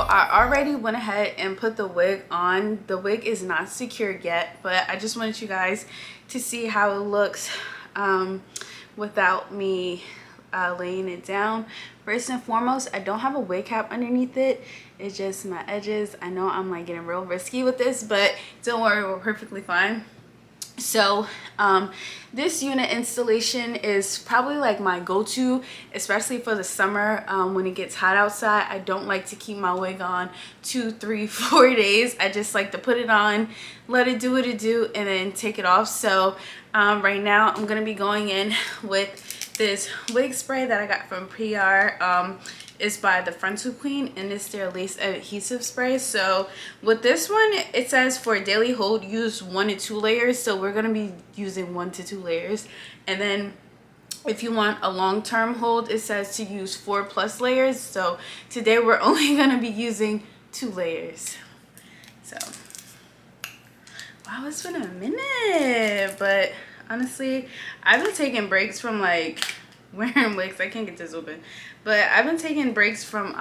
I already went ahead and put the wig on. The wig is not secured yet, but I just wanted you guys to see how it looks without me laying it down. First and foremost, I don't have a wig cap underneath it. It's just my edges. I know I'm like getting real risky with this, but don't worry, we're perfectly fine. So this unit installation is probably like my go-to, especially for the summer when it gets hot outside. I don't like to keep my wig on 2, 3, 4 days. I just like to put it on, let it do what it do, and then take it off. So right now I'm gonna be going in with this wig spray that I got from PR. Is by the Frontal Queen, and it's their lace adhesive spray. So with this one, it says for daily hold use 1 to 2 layers, so we're going to be using 1 to 2 layers. And then if you want a long-term hold, it says to use 4+ layers. So today we're only going to be using 2 layers. So wow, it's been a minute, but honestly I've been taking breaks from like wearing wigs. I can't get this open, but I've been taking breaks from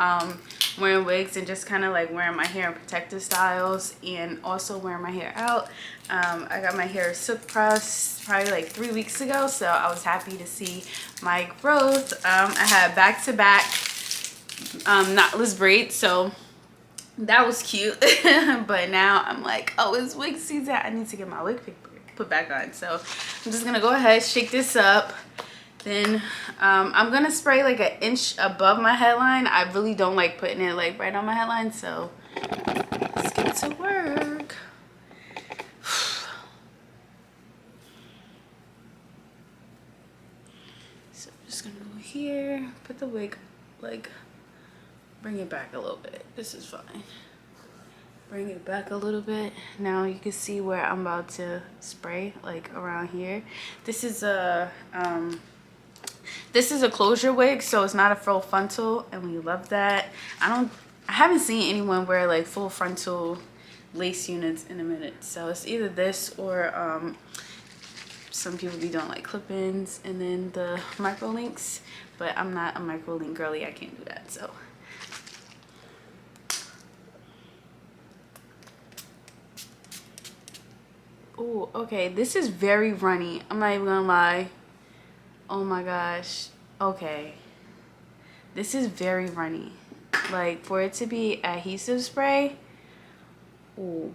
wearing wigs and just kind of like wearing my hair in protective styles, and also wearing my hair out. I got my hair silk pressed probably like 3 weeks ago, so I was happy to see my growth. I had back-to-back knotless braids, so that was cute. But now I'm like, oh, it's wig season, I need to get my wig put back on. So I'm just gonna go ahead, shake this up. Then I'm gonna spray like 1 inch above my headline. I really don't like putting it like right on my headline, so let's get to work. So I'm just gonna go here, put the wig, like bring it back a little bit. This is fine. Bring it back a little bit. Now you can see where I'm about to spray, like around here. This is a closure wig, so it's not a full frontal, and we love that. I haven't seen anyone wear like full frontal lace units in a minute, so it's either this or some people be doing like clip-ins and then the micro links, but I'm not a micro link girly. I can't do that. So oh, okay, this is very runny. I'm not even gonna lie. Oh my gosh. Okay, this is very runny. Like for it to be adhesive spray, ooh,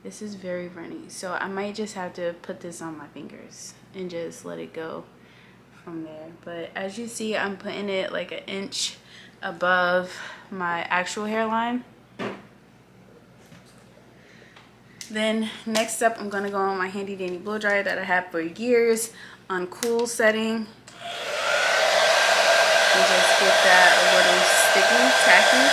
this is very runny. So I might just have to put this on my fingers and just let it go from there. But as you see, I'm putting it like 1 inch above my actual hairline. Then next up, I'm gonna go on my handy dandy blow dryer that I have for years on cool setting, and just get that a little sticky, tacky.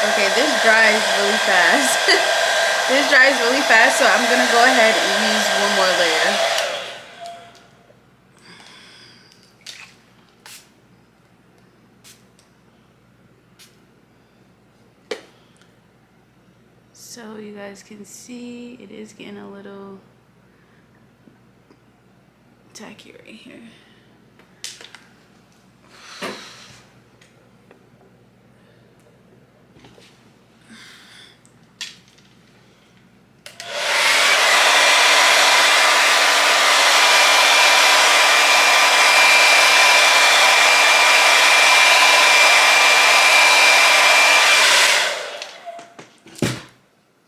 Okay, this dries really fast. This dries really fast, so I'm gonna go ahead and use 1 more layer. So you guys can see it is getting a little tacky right here.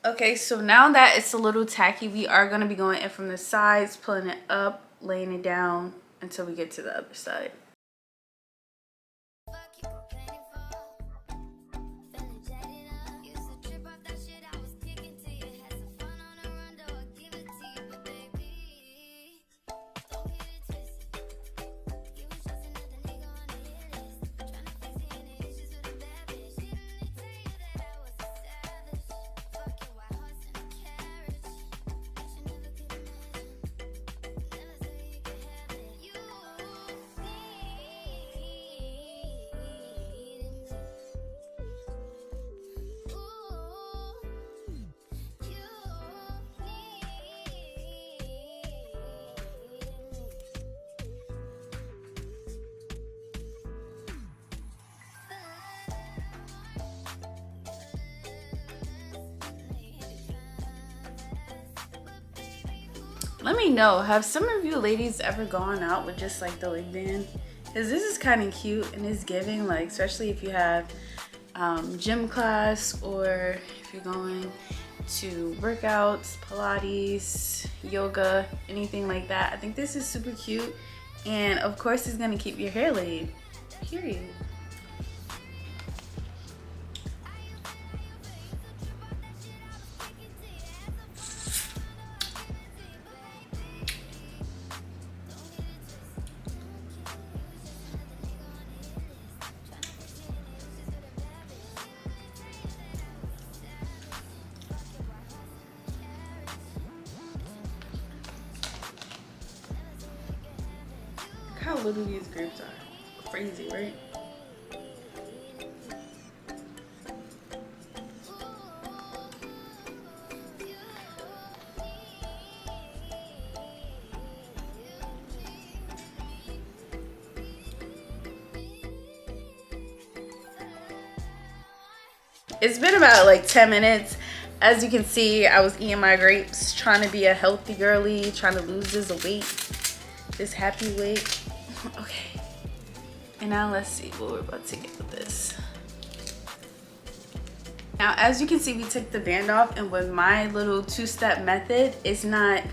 Okay, so now that it's a little tacky, we are going to be going in from the sides, pulling it up, laying it down until we get to the other side. Let me know, have some of you ladies ever gone out with just like the wig band? Because this is kind of cute and it's giving, like, especially if you have gym class or if you're going to workouts, Pilates, yoga, anything like that. I think this is super cute, and of course it's gonna keep your hair laid, period. Look how little these grapes are. Crazy, right? It's been about like 10 minutes. As you can see, I was eating my grapes, trying to be a healthy girly, trying to lose this weight, this happy weight. Okay, and now let's see what we're about to get with this. Now, as you can see, we took the band off, and with my little two-step method, it's not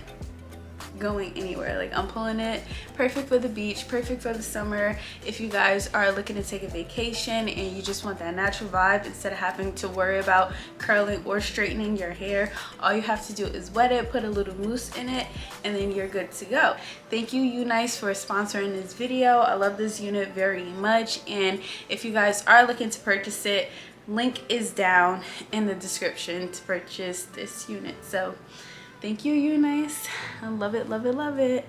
going anywhere. Like, I'm pulling it. Perfect for the beach, perfect for the summer. If you guys are looking to take a vacation and you just want that natural vibe instead of having to worry about curling or straightening your hair, all you have to do is wet it, put a little mousse in it, and then you're good to go. Thank you, UNICE, for sponsoring this video. I love this unit very much, and if you guys are looking to purchase it, link is down in the description to purchase this unit. So thank you, UNICE. I love it, love it, love it.